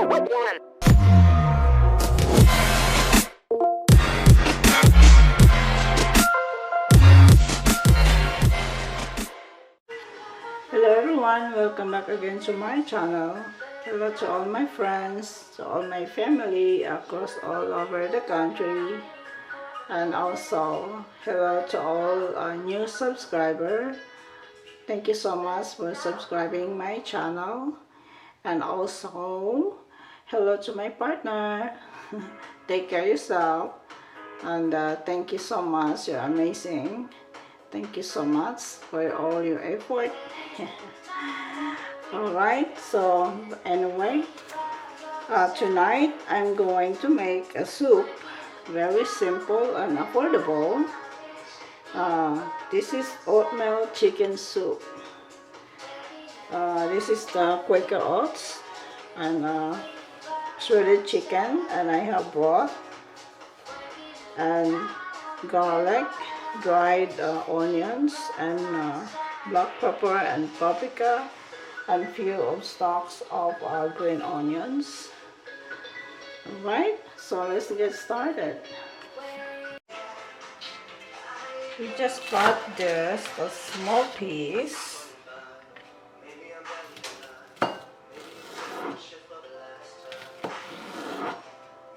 Hello everyone, welcome back again to my channel. Hello to all my friends, to all my family across all over the country, and also hello to all our new subscribers. Thank you so much for subscribing my channel, and also hello to my partner. Take care of yourself, and thank you so much, you're amazing. Thank you so much for all your effort. Alright, so anyway, tonight I'm going to make a soup, very simple and affordable. This is oatmeal chicken soup. This is the Quaker oats and shredded chicken, and I have broth and garlic, dried onions, and black pepper and paprika, and few of stalks of green onions. Alright, so let's get started. We just cut this a small piece.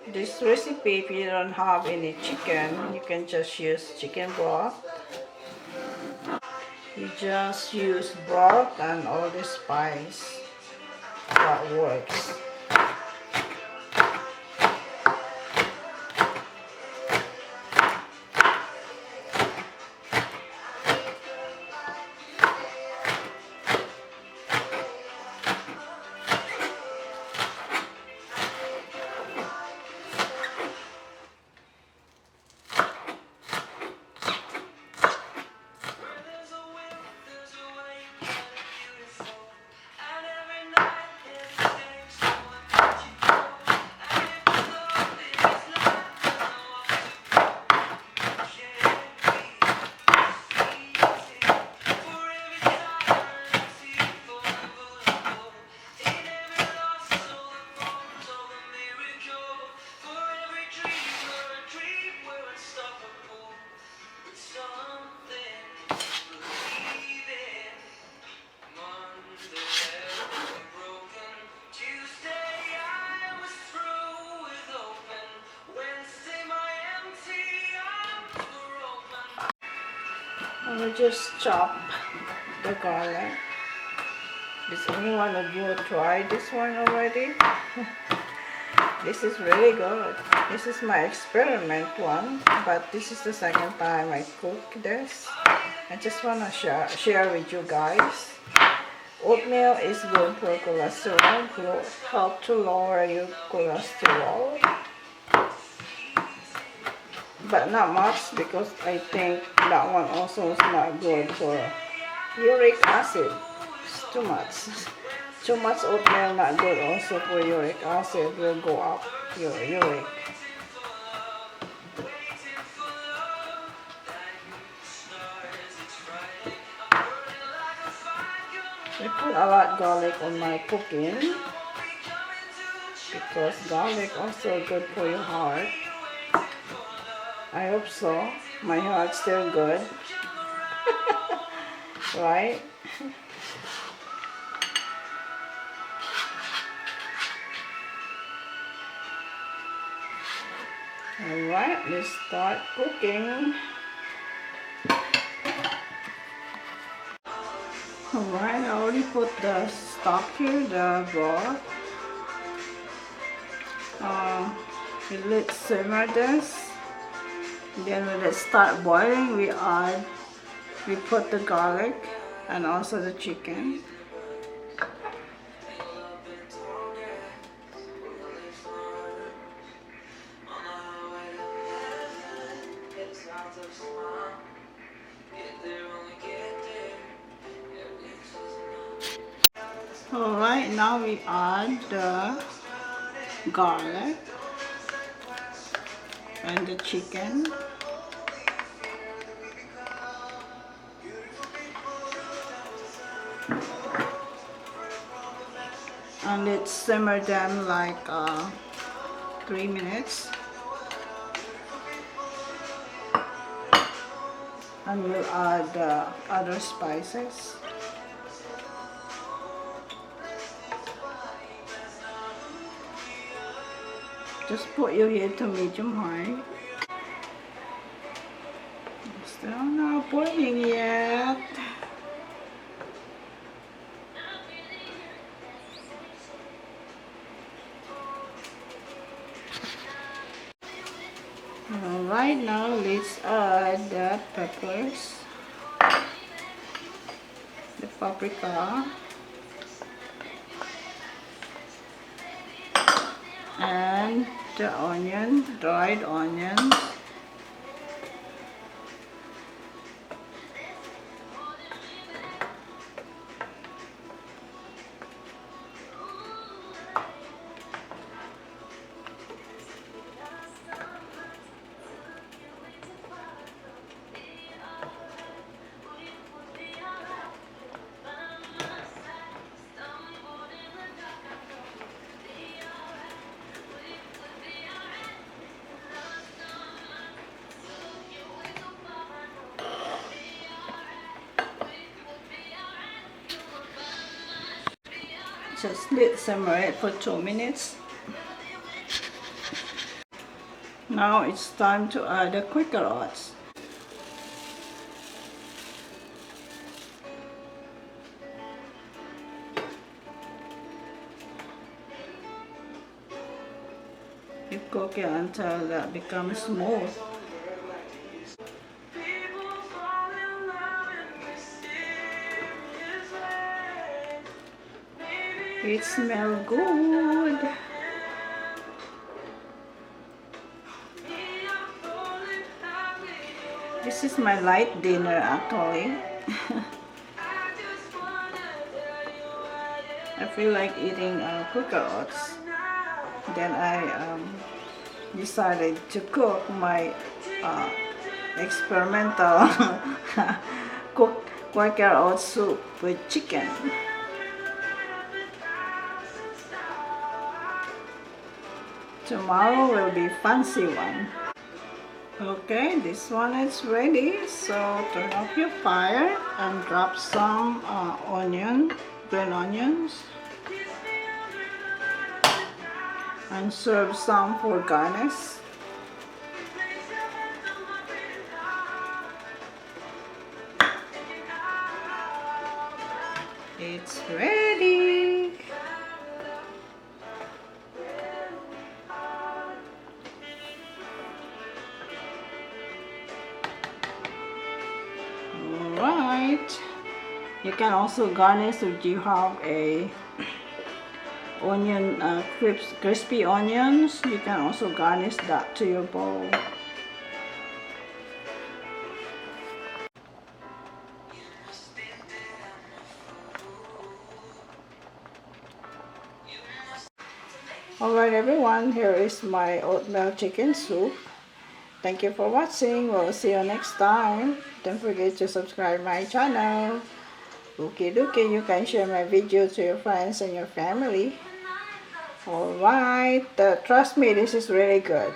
This recipe, if you don't have any chicken, you can just use chicken broth. You just use broth and all the spice. That works. I will just chop the garlic. Does any one of you try this one already? This is really good. This is my experiment one, but this is the second time I cook this. I just want to share with you guys. Oatmeal is good for cholesterol, help to lower your cholesterol. But not much, because I think that one also is not good for uric acid. It's too much. Too much oatmeal not good also for uric acid, will go up your uric. I put a lot garlic on my cooking, because garlic also good for your heart. I hope so. My heart's still good. Right? Alright, let's start cooking. Alright, I already put the stock here, the broth. Let's simmer this. Then when it start boiling, we put the garlic and also the chicken. Alright, now we add the garlic and the chicken. and let's simmer them like 3 minutes, and we'll add other spices. Just put your heat to medium high. Still not boiling yet. Right now, let's add the peppers, the paprika, and the onion, dried onions. Just let simmer it for 2 minutes. Now it's time to add the quicker oats. You cook it until that becomes smooth. It smells good. This is my light dinner actually. I feel like eating quicker oats. Then I decided to cook my experimental Quaker oat soup with chicken. Tomorrow will be fancy one. Okay, this one is ready. So turn off your fire and drop some green onions, and serve some for garnish. It's ready. Alright. You can also garnish if you have a onion, crispy onions. You can also garnish that to your bowl. Alright everyone, here is my oatmeal chicken soup. Thank you for watching. We'll see you next time. Don't forget to subscribe my channel. Okay, you can share my video to your friends and your family. Alright, trust me, this is really good.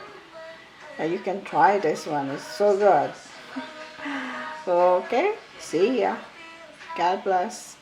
You can try this one, it's so good. Okay, see ya. God bless.